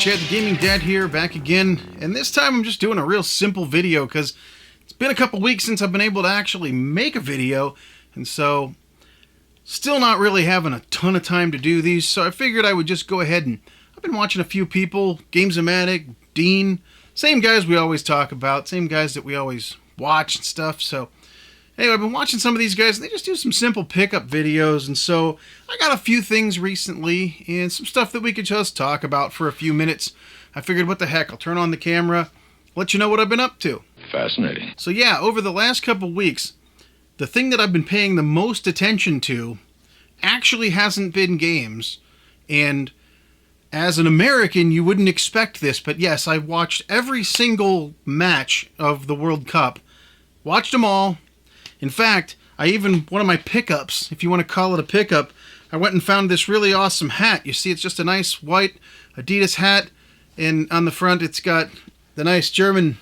Chad the Gaming Dad here, back again, and this time I'm just doing a real simple video because it's been a couple weeks since I've been able to actually make a video, and so still not really having a ton of time to do these, so I figured I would just go ahead and I've been watching a few people, Games-O-Matic, Dean, same guys we always talk about, same guys that we always watch and stuff, so anyway, I've been watching some of these guys, and they just do some simple pickup videos, and so I got a few things recently, and some stuff that we could just talk about for a few minutes. I figured, what the heck, I'll turn on the camera, let you know what I've been up to. Fascinating. So yeah, over the last couple weeks, the thing that I've been paying the most attention to actually hasn't been games, and as an American, you wouldn't expect this, but yes, I watched every single match of the World Cup, watched them all. In fact, one of my pickups, if you want to call it a pickup, I went and found this really awesome hat. You see, it's just a nice white Adidas hat, and on the front it's got the nice German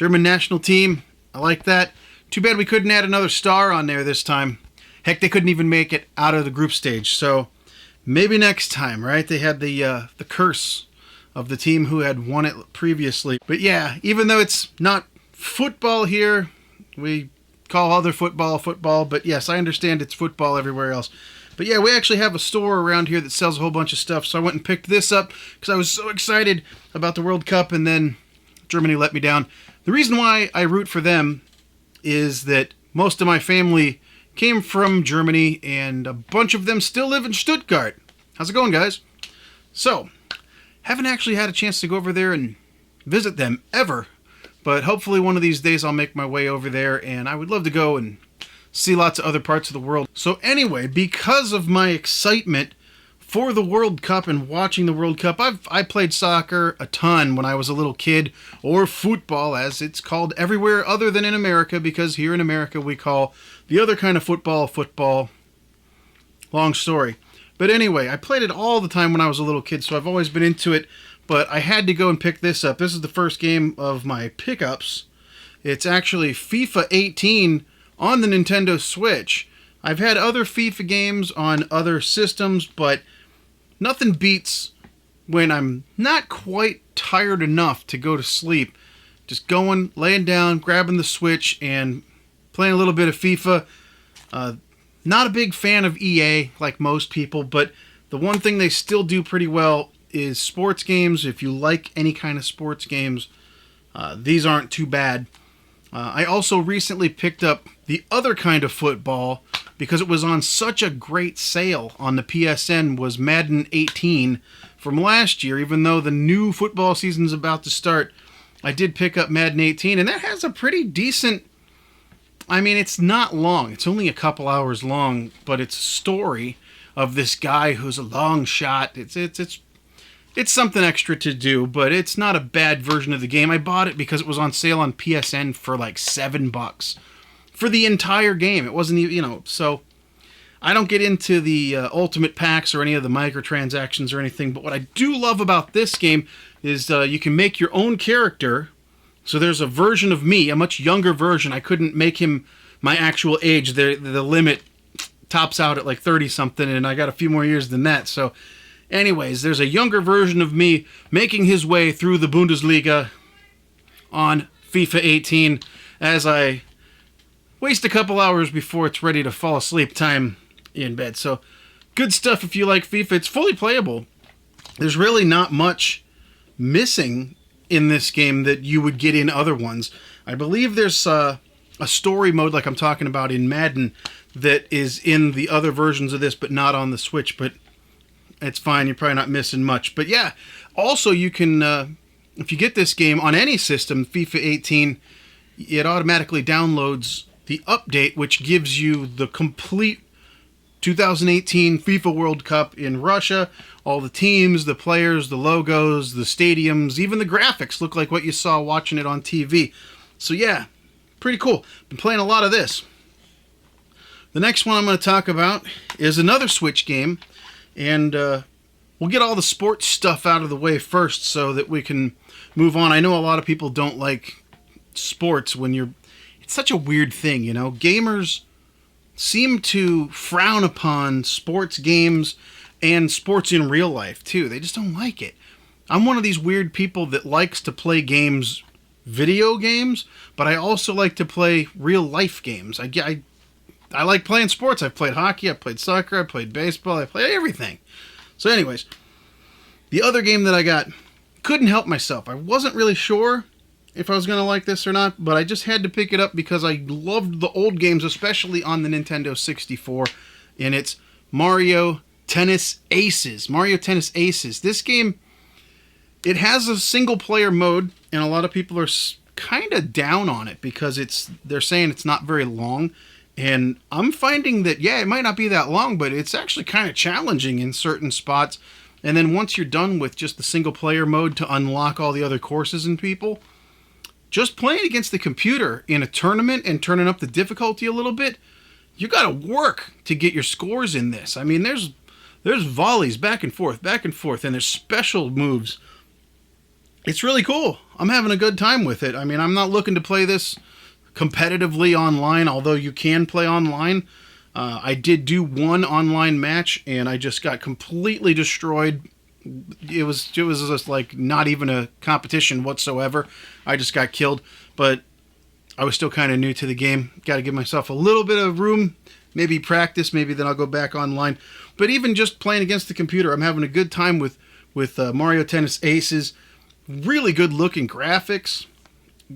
national team. I like that. Too bad we couldn't add another star on there this time. Heck, they couldn't even make it out of the group stage, so maybe next time, right? They had the curse of the team who had won it previously. But yeah, even though it's not football here, we call other football, but yes, I understand it's football everywhere else. But yeah, we actually have a store around here that sells a whole bunch of stuff, so I went and picked this up because I was so excited about the World Cup, and then Germany let me down. The reason why I root for them is that most of my family came from Germany, and a bunch of them still live in Stuttgart. How's it going, guys? So, haven't actually had a chance to go over there and visit them ever. But hopefully one of these days I'll make my way over there, and I would love to go and see lots of other parts of the world. So anyway, because of my excitement for the World Cup and watching the World Cup, I played soccer a ton when I was a little kid, or football as it's called everywhere other than in America, because here in America we call the other kind of football. Long story. But anyway, I played it all the time when I was a little kid, so I've always been into it. But I had to go and pick this up. This is the first game of my pickups. It's actually FIFA 18 on the Nintendo Switch. I've had other FIFA games on other systems, but nothing beats when I'm not quite tired enough to go to sleep. Just going, laying down, grabbing the Switch, and playing a little bit of FIFA. Not a big fan of EA, like most people, but the one thing they still do pretty well is sports games. If you like any kind of sports games, these aren't too bad. I also recently picked up the other kind of football because it was on such a great sale on the PSN, was Madden 18 from last year. Even though the new football season's about to start, I did pick up Madden 18, and that has a pretty decent, I mean, it's not long. It's only a couple hours long, but it's a story of this guy who's a long shot. It's something extra to do, but it's not a bad version of the game. I bought it because it was on sale on PSN for like $7 for the entire game. It wasn't even, so I don't get into the ultimate packs or any of the microtransactions or anything, but what I do love about this game is you can make your own character. So there's a version of me, a much younger version. I couldn't make him my actual age. The limit tops out at like 30-something, and I got a few more years than that, so anyways, there's a younger version of me making his way through the Bundesliga on FIFA 18 as I waste a couple hours before it's ready to fall asleep time in bed. So, good stuff if you like FIFA. It's fully playable. There's really not much missing in this game that you would get in other ones. I believe there's a story mode like I'm talking about in Madden that is in the other versions of this, but not on the Switch, but it's fine, you're probably not missing much. But yeah, also you can, if you get this game on any system, FIFA 18, it automatically downloads the update, which gives you the complete 2018 FIFA World Cup in Russia. All the teams, the players, the logos, the stadiums, even the graphics look like what you saw watching it on TV. So yeah, pretty cool. Been playing a lot of this. The next one I'm going to talk about is another Switch game. And we'll get all the sports stuff out of the way first so that we can move on. I know a lot of people don't like sports when you're... It's such a weird thing, Gamers seem to frown upon sports games and sports in real life too. They just don't like it. I'm one of these weird people that likes to play games, video games, but I also like to play real life games. I like playing sports. I've played hockey, I've played soccer, I've played baseball, I play everything. So anyways, the other game that I got, couldn't help myself. I wasn't really sure if I was going to like this or not, but I just had to pick it up because I loved the old games, especially on the Nintendo 64, and it's Mario Tennis Aces. Mario Tennis Aces. This game, it has a single-player mode, and a lot of people are kind of down on it because they're saying it's not very long. And I'm finding that, yeah, it might not be that long, but it's actually kind of challenging in certain spots. And then once you're done with just the single-player mode to unlock all the other courses and people, just playing against the computer in a tournament and turning up the difficulty a little bit, you got to work to get your scores in this. I mean, there's volleys back and forth, and there's special moves. It's really cool. I'm having a good time with it. I mean, I'm not looking to play this competitively online, although you can play online. I did do one online match, and I just got completely destroyed. It was just like not even a competition whatsoever. I just got killed, but I was still kind of new to the game. Got to give myself a little bit of room, maybe practice, maybe then I'll go back online. But even just playing against the computer, I'm having a good time with Mario Tennis Aces. Really good looking graphics,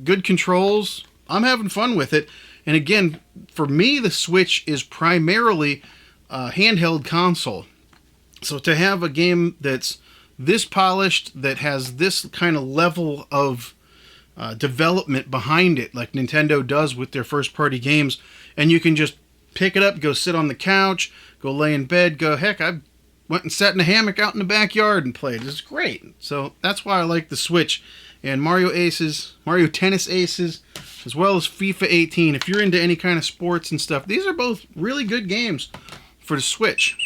good controls. I'm having fun with it. And again, for me, the Switch is primarily a handheld console. So to have a game that's this polished, that has this kind of level of development behind it, like Nintendo does with their first-party games, and you can just pick it up, go sit on the couch, go lay in bed, heck, I went and sat in a hammock out in the backyard and played. It's great. So that's why I like the Switch. And Mario Tennis Aces, as well as FIFA 18. If you're into any kind of sports and stuff, these are both really good games for the Switch.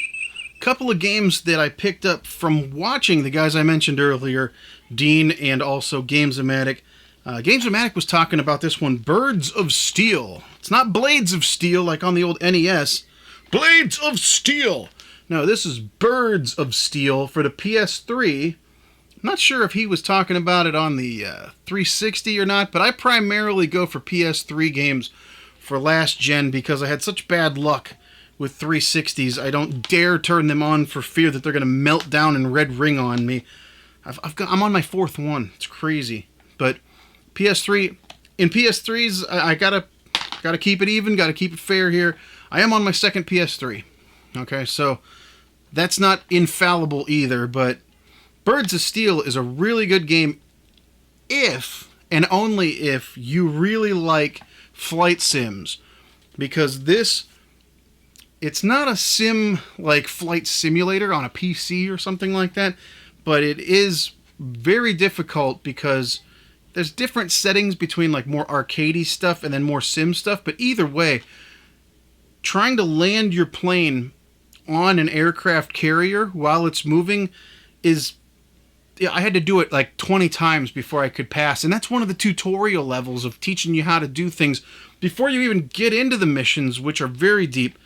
Couple of games that I picked up from watching the guys I mentioned earlier, Dean and also Games-O-Matic. Games-O-Matic was talking about this one, Birds of Steel. It's not Blades of Steel like on the old NES. Blades of Steel! No, this is Birds of Steel for the PS3. I'm not sure if he was talking about it on the 360 or not, but I primarily go for PS3 games for last gen because I had such bad luck with 360s. I don't dare turn them on for fear that they're going to melt down and red ring on me. I'm on my fourth one. It's crazy. But PS3, in PS3s, I gotta keep it even, gotta keep it fair here. I am on my second PS3. Okay, so that's not infallible either, but Birds of Steel is a really good game if, and only if, you really like flight sims. Because it's not a sim like Flight Simulator on a PC or something like that, but it is very difficult because there's different settings between like more arcadey stuff and then more sim stuff. But either way, trying to land your plane on an aircraft carrier while it's moving is... I had to do it like 20 times before I could pass. And that's one of the tutorial levels of teaching you how to do things before you even get into the missions, which are very deep.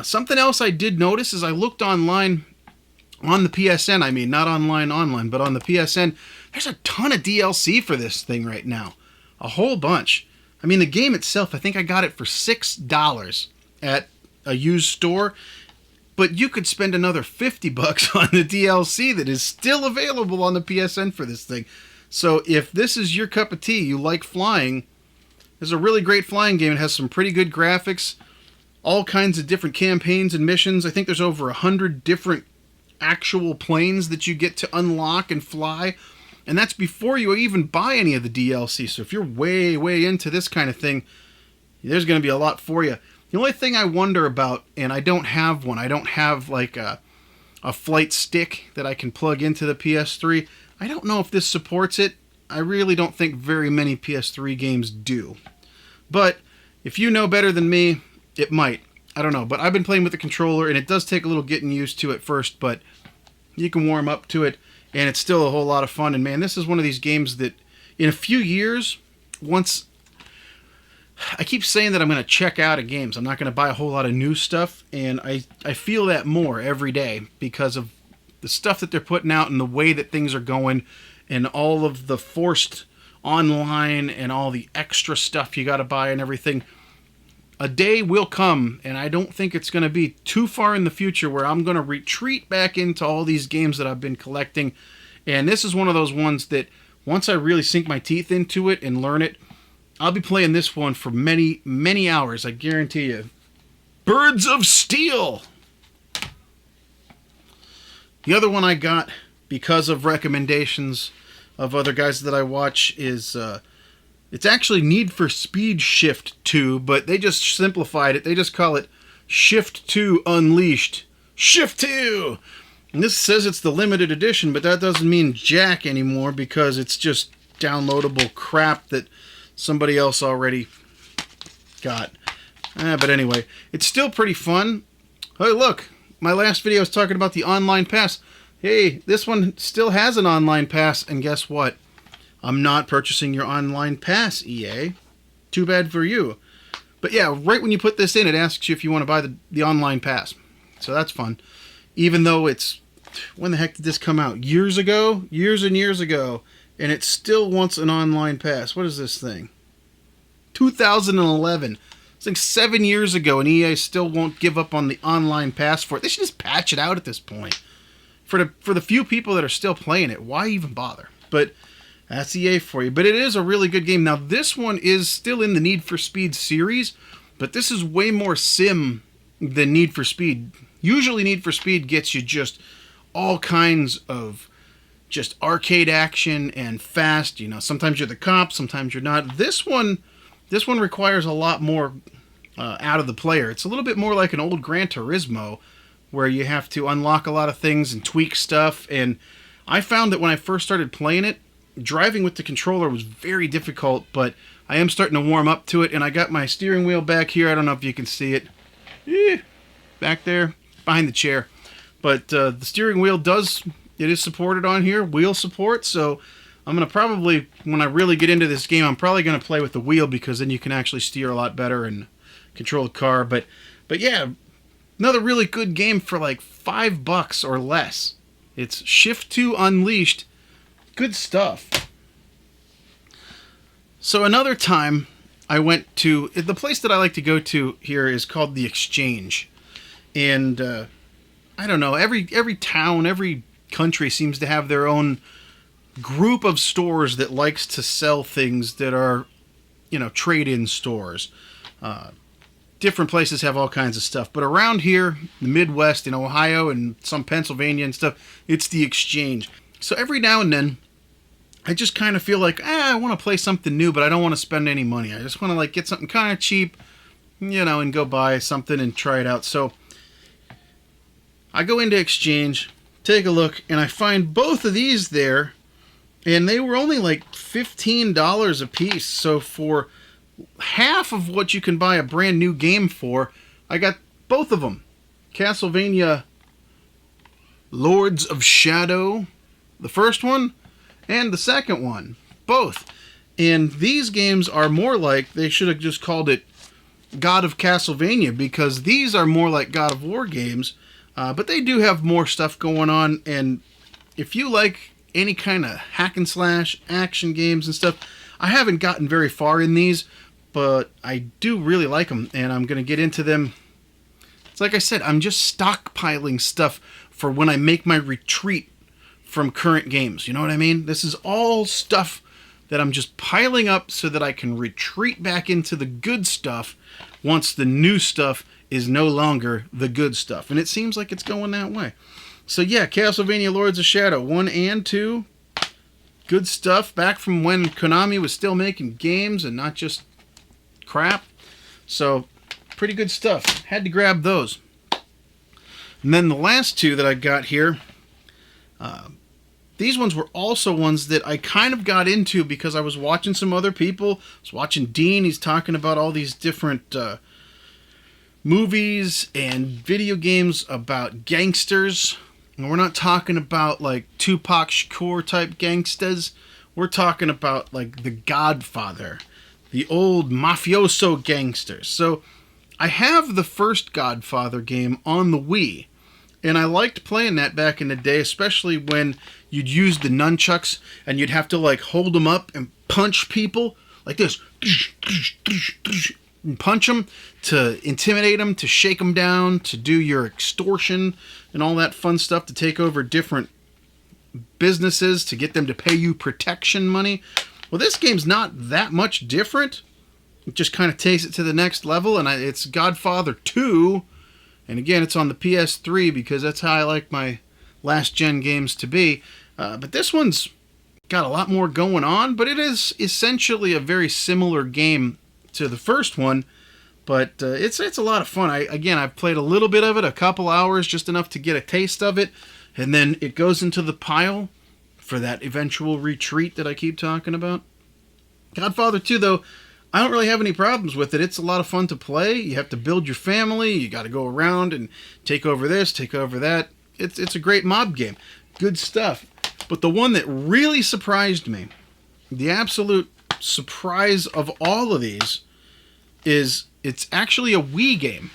Something else I did notice is I looked online on the PSN. I mean, not online, but on the PSN. There's a ton of DLC for this thing right now. A whole bunch. I mean, the game itself, I think I got it for $6 at a used store. But you could spend another $50 on the DLC that is still available on the PSN for this thing. So if this is your cup of tea, you like flying, this is a really great flying game. It has some pretty good graphics, all kinds of different campaigns and missions. I think there's over 100 different actual planes that you get to unlock and fly. And that's before you even buy any of the DLC. So if you're way, way into this kind of thing, there's going to be a lot for you. The only thing I wonder about, and I don't have one, I don't have like a flight stick that I can plug into the PS3. I don't know if this supports it. I really don't think very many PS3 games do. But if you know better than me, it might. I don't know. But I've been playing with the controller, and it does take a little getting used to at first, but you can warm up to it, and it's still a whole lot of fun. And man, this is one of these games that in a few years, once I keep saying that I'm going to check out of games. I'm not going to buy a whole lot of new stuff, and I feel that more every day because of the stuff that they're putting out and the way that things are going and all of the forced online and all the extra stuff you got to buy and everything. A day will come, and I don't think it's going to be too far in the future where I'm going to retreat back into all these games that I've been collecting. And this is one of those ones that once I really sink my teeth into it and learn it, I'll be playing this one for many, many hours, I guarantee you. Birds of Steel! The other one I got because of recommendations of other guys that I watch is, it's actually Need for Speed Shift 2, but they just simplified it. They just call it Shift 2 Unleashed. Shift 2! And this says it's the limited edition, but that doesn't mean jack anymore because it's just downloadable crap that somebody else already got. But anyway, it's still pretty fun. Hey, look, my last video was talking about the online pass. Hey, this one still has an online pass, and guess what? I'm not purchasing your online pass, EA. Too bad for you. But yeah, right when you put this in, it asks you if you want to buy the online pass. So that's fun. Even though it's... When the heck did this come out? Years ago? Years and years ago. And it still wants an online pass. What is this thing? 2011. It's like 7 years ago, and EA still won't give up on the online pass for it. They should just patch it out at this point. For the few people that are still playing it, why even bother? But that's EA for you. But it is a really good game. Now, this one is still in the Need for Speed series, but this is way more sim than Need for Speed. Usually Need for Speed gets you just all kinds of just arcade action and fast. You know, sometimes you're the cop, sometimes you're not. This one requires a lot more out of the player. It's a little bit more like an old Gran Turismo, where you have to unlock a lot of things and tweak stuff. And I found that when I first started playing it, driving with the controller was very difficult, but I am starting to warm up to it, and I got my steering wheel back here. I don't know if you can see it. Back there, behind the chair. But the steering wheel it is supported on here, wheel support, so I'm going to probably, when I really get into this game, I'm probably going to play with the wheel because then you can actually steer a lot better and control the car. But yeah, another really good game for like $5 or less. It's Shift 2 Unleashed. Good stuff. So another time I went to, the place that I like to go to here is called The Exchange. And I don't know, every town, every country seems to have their own group of stores that likes to sell things that are, you know, trade-in stores. Different places have all kinds of stuff. But around here, the Midwest, in Ohio and some Pennsylvania and stuff, it's The Exchange. So every now and then, I just kind of feel like, I want to play something new, but I don't want to spend any money. I just want to like get something kind of cheap, you know, and go buy something and try it out. So I go into Exchange, take a look, and I find both of these there, and they were only like $15 a piece. So for half of what you can buy a brand new game for, I got both of them. Castlevania Lords of Shadow, the first one, and the second one, both. And these games are more like, they should have just called it God of Castlevania, because these are more like God of War games, but they do have more stuff going on. And if you like any kind of hack and slash action games and stuff, I haven't gotten very far in these, but I do really like them, and I'm going to get into them. It's like I said, I'm just stockpiling stuff for when I make my retreat from current games. You know what I mean? This is all stuff that I'm just piling up so that I can retreat back into the good stuff once the new stuff is no longer the good stuff. And it seems like it's going that way. So yeah, Castlevania Lords of Shadow 1 and 2. Good stuff. Back from when Konami was still making games and not just crap. So pretty good stuff. Had to grab those. And then the last two that I got here, these ones were also ones that I kind of got into because I was watching some other people. I was watching Dean. He's talking about all these different movies and video games about gangsters. And we're not talking about like Tupac Shakur type gangsters. We're talking about like The Godfather. the old mafioso gangsters. So I have the first Godfather game on the Wii, and I liked playing that back in the day, especially when you'd use the nunchucks and you'd have to like hold them up and punch people like this, and punch them to intimidate them, to shake them down, to do your extortion and all that fun stuff, to take over different businesses, to get them to pay you protection money. Well, this game's not that much different. It just kind of takes it to the next level, and it's Godfather 2. And again, it's on the PS3 because that's how I like my last-gen games to be. But this one's got a lot more going on, but it is essentially a very similar game to the first one. But it's a lot of fun. I've played a little bit of it, a couple hours, just enough to get a taste of it. And then it goes into the pile for that eventual retreat that I keep talking about. Godfather 2, though, I don't really have any problems with it. It's a lot of fun to play. You have to build your family. You got to go around and take over this, take over that. It's a great mob game. Good stuff. But the one that really surprised me, the absolute surprise of all of these, is it's actually a Wii game.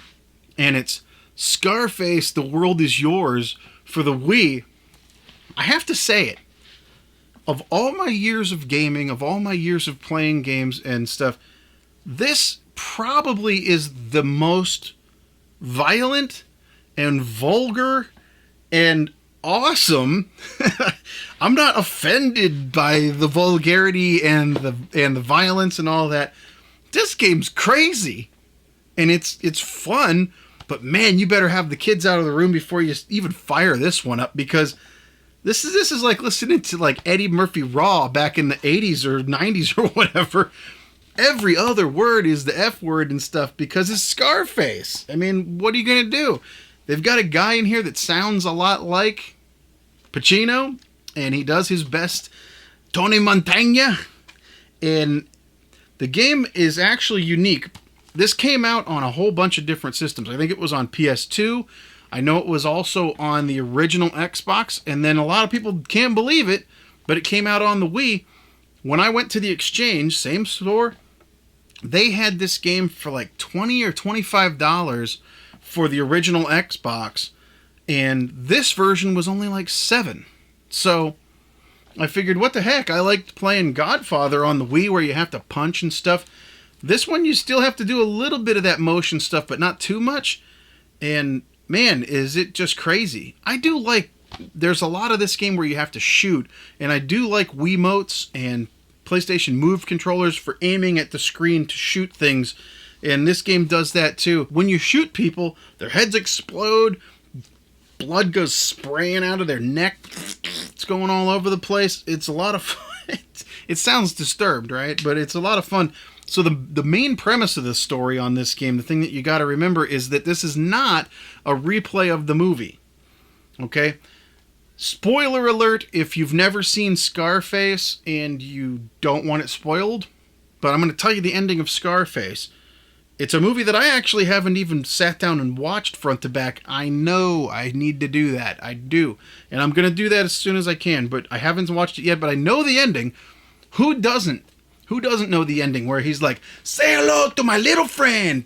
And it's Scarface, The World Is Yours for the Wii. I have to say it. Of all my years of gaming, of all my years of playing games and stuff, this probably is the most violent and vulgar and awesome. I'm not offended by the vulgarity and the violence and all that. This game's crazy, and it's fun. But man, you better have the kids out of the room before you even fire this one up, because this is like listening to like Eddie Murphy Raw back in the 80s or 90s or whatever. Every other word is the F word and stuff because it's Scarface. I mean, what are you going to do? They've got a guy in here that sounds a lot like Pacino, and he does his best Tony Montana. And the game is actually unique. This came out on a whole bunch of different systems. I think it was on PS2. I know it was also on the original Xbox, and then a lot of people can't believe it, but it came out on the Wii. When I went to the Exchange, same store, they had this game for like $20 or $25 for the original Xbox, and this version was only like $7. So I figured, what the heck? I liked playing Godfather on the Wii where you have to punch and stuff. This one you still have to do a little bit of that motion stuff, but not too much. And man, is it just crazy. I do like, there's a lot of this game where you have to shoot, and I do like Wiimotes and PlayStation Move controllers for aiming at the screen to shoot things, and this game does that too. When you shoot people, their heads explode, blood goes spraying out of their neck, it's going all over the place. It's a lot of fun. It sounds disturbed, right? But it's a lot of fun. So the main premise of the story on this game, the thing that you got to remember, is that this is not a replay of the movie. Okay? Spoiler alert if you've never seen Scarface and you don't want it spoiled, but I'm going to tell you the ending of Scarface. It's a movie that I actually haven't even sat down and watched front to back. I know I need to do that. I do. And I'm going to do that as soon as I can, but I haven't watched it yet, but I know the ending. Who doesn't? Who doesn't know the ending where he's like, say hello to my little friend,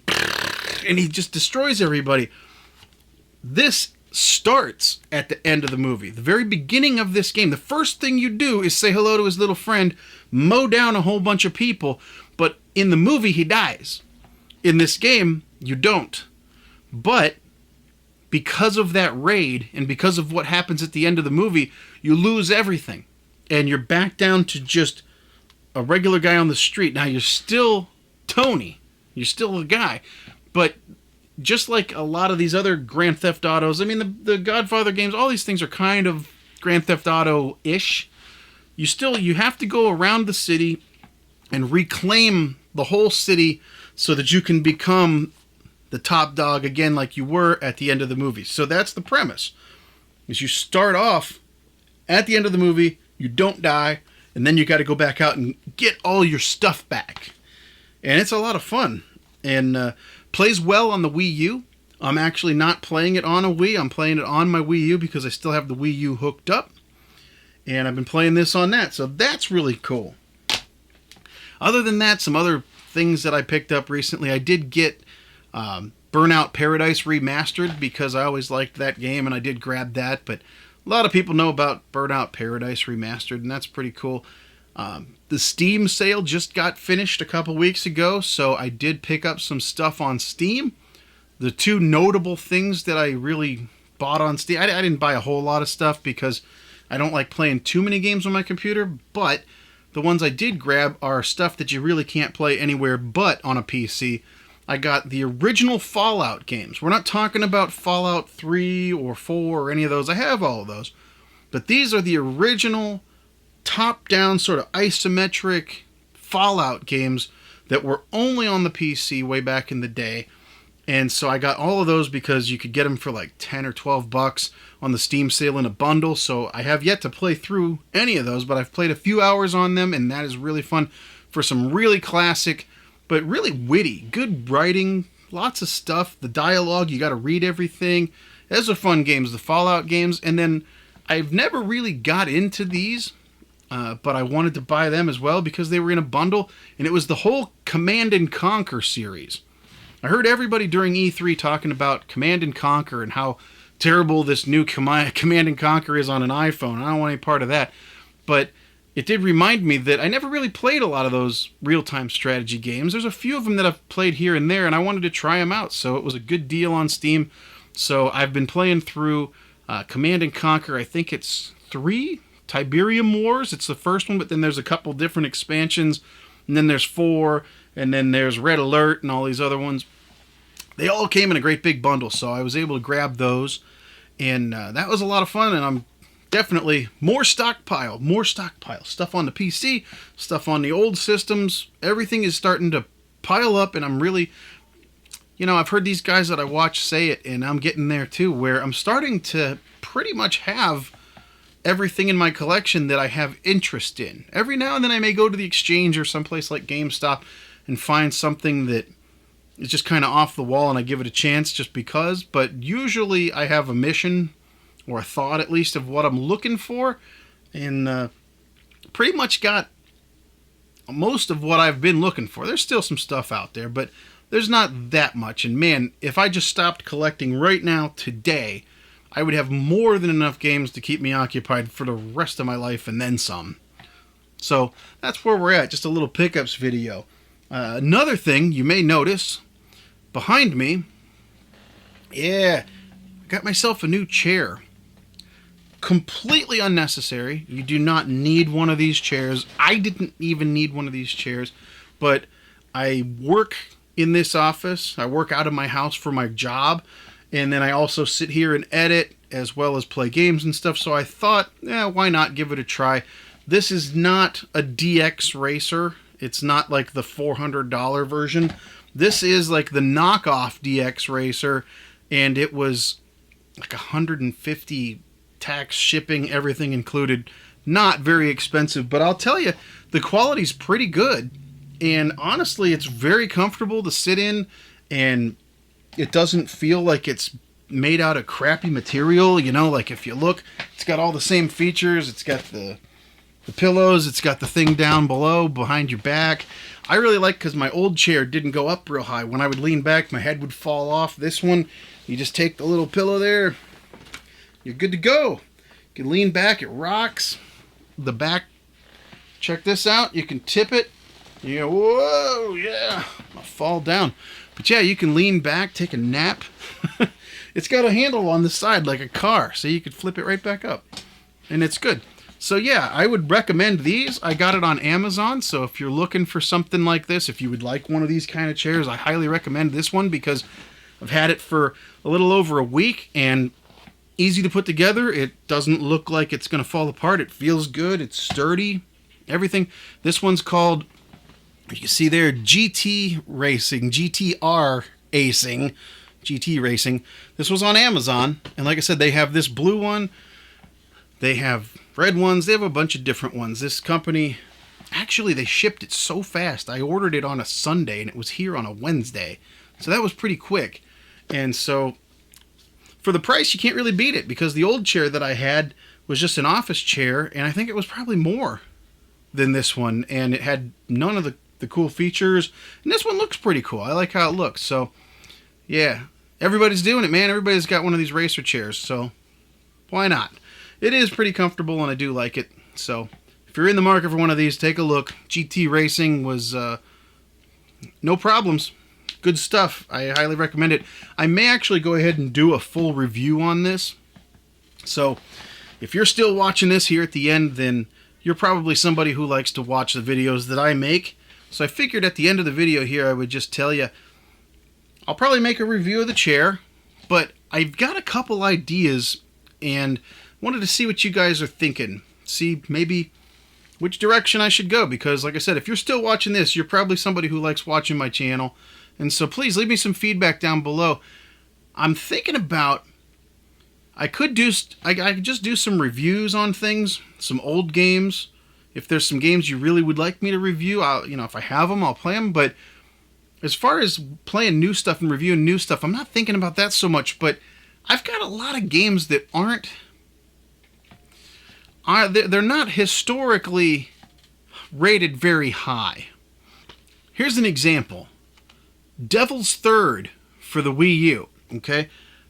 and he just destroys everybody? This starts at the end of the movie. The very beginning of this game, the first thing you do is say hello to his little friend, mow down a whole bunch of people, but in the movie he dies. In this game, you don't. But because of that raid and because of what happens at the end of the movie, you lose everything. And you're back down to just a regular guy on the street. Now, you're still Tony. You're still a guy. But just like a lot of these other Grand Theft Autos, I mean, the Godfather games, all these things are kind of Grand Theft Auto-ish. You have to go around the city and reclaim the whole city so that you can become the top dog again like you were at the end of the movie. So that's the premise. Is you start off at the end of the movie, you don't die, and then you got to go back out and get all your stuff back. And it's a lot of fun. And plays well on the Wii U. I'm actually not playing it on a Wii. I'm playing it on my Wii U because I still have the Wii U hooked up. And I've been playing this on that. So that's really cool. Other than that, some other things that I picked up recently. I did get Burnout Paradise Remastered because I always liked that game, and I did grab that. But a lot of people know about Burnout Paradise Remastered, and that's pretty cool. The Steam sale just got finished a couple weeks ago, so I did pick up some stuff on Steam. The two notable things that I really bought on Steam, I didn't buy a whole lot of stuff because I don't like playing too many games on my computer, but the ones I did grab are stuff that you really can't play anywhere but on a PC. I got the original Fallout games. We're not talking about Fallout 3 or 4 or any of those. I have all of those. But these are the original top-down sort of isometric Fallout games that were only on the PC way back in the day. And so I got all of those because you could get them for like 10 or 12 bucks on the Steam sale in a bundle. So I have yet to play through any of those, but I've played a few hours on them, and that is really fun for some really classic, but really witty, good writing, lots of stuff. The dialogue, you got to read everything. Those are fun games, the Fallout games. And then I've never really got into these, but I wanted to buy them as well because they were in a bundle, and it was the whole Command and Conquer series. I heard everybody during E3 talking about Command and Conquer and how terrible this new Command and Conquer is on an iPhone. I don't want any part of that. But it did remind me that I never really played a lot of those real-time strategy games. There's a few of them that I've played here and there, and I wanted to try them out. So it was a good deal on Steam. So I've been playing through Command and Conquer. I think it's 3, Tiberium Wars. It's the first one, but then there's a couple different expansions. And then there's 4, and then there's Red Alert and all these other ones. They all came in a great big bundle, so I was able to grab those, and that was a lot of fun, and I'm definitely more stockpile, stuff on the PC, stuff on the old systems. Everything is starting to pile up, and I'm really, I've heard these guys that I watch say it, and I'm getting there too, where I'm starting to pretty much have everything in my collection that I have interest in. Every now and then I may go to the exchange or someplace like GameStop and find something that it's just kind of off the wall and I give it a chance just because. But usually I have a mission or a thought at least of what I'm looking for. And pretty much got most of what I've been looking for. There's still some stuff out there, but there's not that much. And man, if I just stopped collecting right now today, I would have more than enough games to keep me occupied for the rest of my life and then some. So that's where we're at. Just a little pickups video. Another thing you may notice behind me, I got myself a new chair. Completely unnecessary. You do not need one of these chairs. I didn't even need one of these chairs, but I work in this office. I work out of my house for my job, and then I also sit here and edit as well as play games and stuff, so I thought, why not give it a try. This is not a DX Racer. It's not like the $400 version. This is like the knockoff DX Racer, and it was like $150 tax, shipping, everything included. Not very expensive, but I'll tell you, the quality's pretty good. And honestly, it's very comfortable to sit in, and it doesn't feel like it's made out of crappy material. Like if you look, it's got all the same features. It's got the pillows, it's got the thing down below behind your back. I really like because my old chair didn't go up real high. When I would lean back, my head would fall off. This one, you just take the little pillow there, you're good to go. You can lean back, it rocks. The back, check this out, you can tip it. Whoa, yeah, I'll fall down. But yeah, you can lean back, take a nap. It's got a handle on the side like a car, so you could flip it right back up. And it's good. So yeah, I would recommend these. I got it on Amazon, so if you're looking for something like this, if you would like one of these kind of chairs, I highly recommend this one because I've had it for a little over a week and easy to put together. It doesn't look like it's going to fall apart. It feels good. It's sturdy. Everything. This one's called, you can see there, GT Racing, GTR Acing, GT Racing. This was on Amazon, and like I said, they have this blue one. They have red ones. They have a bunch of different ones. This company, actually, they shipped it so fast. I ordered it on a Sunday, and it was here on a Wednesday. So that was pretty quick. And so for the price, you can't really beat it because the old chair that I had was just an office chair, and I think it was probably more than this one, and it had none of the the cool features. And this one looks pretty cool. I like how it looks. So, yeah. Everybody's doing it, man. Everybody's got one of these racer chairs. So, why not? It is pretty comfortable, and I do like it. So, if you're in the market for one of these, take a look. GT Racing was no problems. Good stuff. I highly recommend it. I may actually go ahead and do a full review on this. So, if you're still watching this here at the end, then you're probably somebody who likes to watch the videos that I make. So I figured at the end of the video here I would just tell you, I'll probably make a review of the chair, but I've got a couple ideas and wanted to see what you guys are thinking. See maybe which direction I should go, because like I said, if you're still watching this, you're probably somebody who likes watching my channel. And so please leave me some feedback down below. I'm thinking about, I could just do some reviews on things, some old games. If there's some games you really would like me to review, if I have them, I'll play them. But as far as playing new stuff and reviewing new stuff, I'm not thinking about that so much. But I've got a lot of games that they're not historically rated very high. Here's an example. Devil's Third for the Wii U, okay?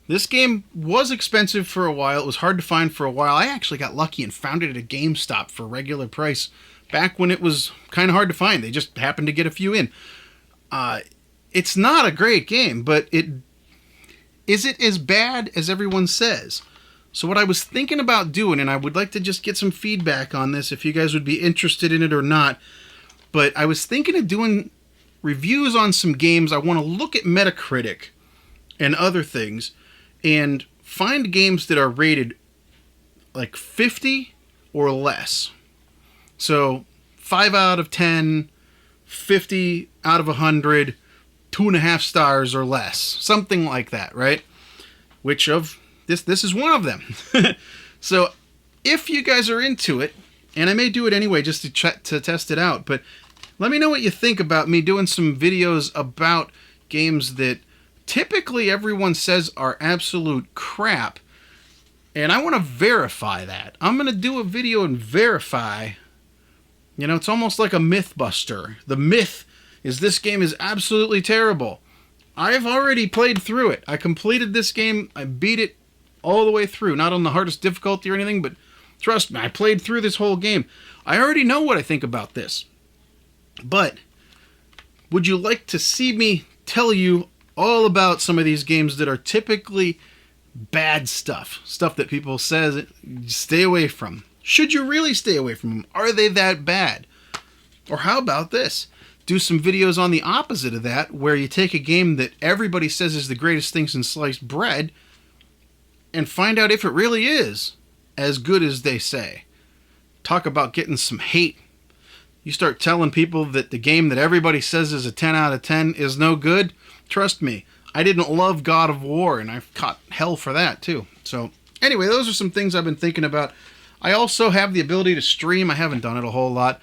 This game was expensive for a while. It was hard to find for a while. I actually got lucky and found it at a GameStop for regular price back when it was kind of hard to find. They just happened to get a few in. It's not a great game, but is it as bad as everyone says? So what I was thinking about doing, and I would like to just get some feedback on this if you guys would be interested in it or not, but I was thinking of doing reviews on some games. I want to look at Metacritic and other things and find games that are rated like 50 or less. So 5 out of 10, 50 out of 100, 2.5 stars or less. Something like that, right? Which of this is one of them. So if you guys are into it, and I may do it anyway just to test it out, but let me know what you think about me doing some videos about games that typically everyone says are absolute crap, and I want to verify that. I'm going to do a video and verify. It's almost like a myth buster. The myth is this game is absolutely terrible. I've already played through it. I completed this game. I beat it all the way through. Not on the hardest difficulty or anything, but trust me, I played through this whole game. I already know what I think about this. But would you like to see me tell you all about some of these games that are typically bad stuff that people say stay away from? Should you really stay away from them? Are they that bad? Or how about this? Do some videos on the opposite of that, where you take a game that everybody says is the greatest thing since sliced bread and find out if it really is as good as they say. Talk about getting some hate. You start telling people that the game that everybody says is a 10 out of 10 is no good. Trust me, I didn't love God of War, and I've caught hell for that too. So anyway, those are some things I've been thinking about. I also have the ability to stream. I haven't done it a whole lot,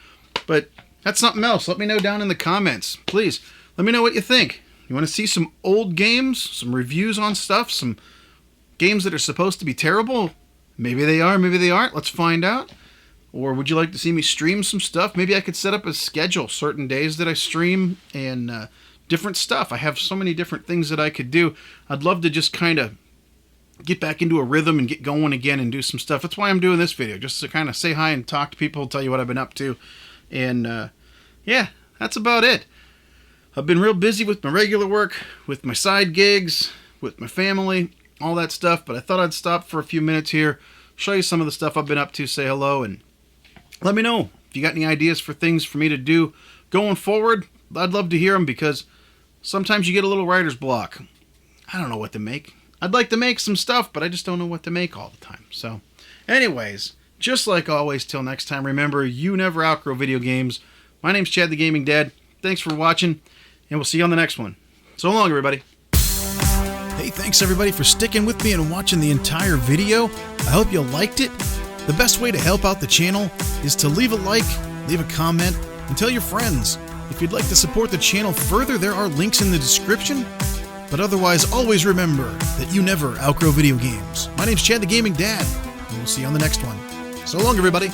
but that's something else. Let me know down in the comments. Please, let me know what you think. You want to see some old games, some reviews on stuff, some games that are supposed to be terrible? Maybe they are, maybe they aren't. Let's find out. Or would you like to see me stream some stuff? Maybe I could set up a schedule, certain days that I stream, and different stuff. I have so many different things that I could do. I'd love to just kind of get back into a rhythm and get going again and do some stuff. That's why I'm doing this video, just to kind of say hi and talk to people, tell you what I've been up to. And yeah, that's about it. I've been real busy with my regular work, with my side gigs, with my family, all that stuff. But I thought I'd stop for a few minutes here, show you some of the stuff I've been up to, say hello, and let me know if you got any ideas for things for me to do going forward. I'd love to hear them, because sometimes you get a little writer's block. I don't know what to make. I'd like to make some stuff, but I just don't know what to make all the time. So anyways, just like always, till next time, remember, you never outgrow video games. My name's Chad the Gaming Dad. Thanks for watching, and we'll see you on the next one. So long, everybody. Hey, thanks everybody for sticking with me and watching the entire video. I hope you liked it. The best way to help out the channel is to leave a like, leave a comment, and tell your friends. If you'd like to support the channel further, there are links in the description. But otherwise, always remember that you never outgrow video games. My name's Chad the Gaming Dad, and we'll see you on the next one. So long, everybody.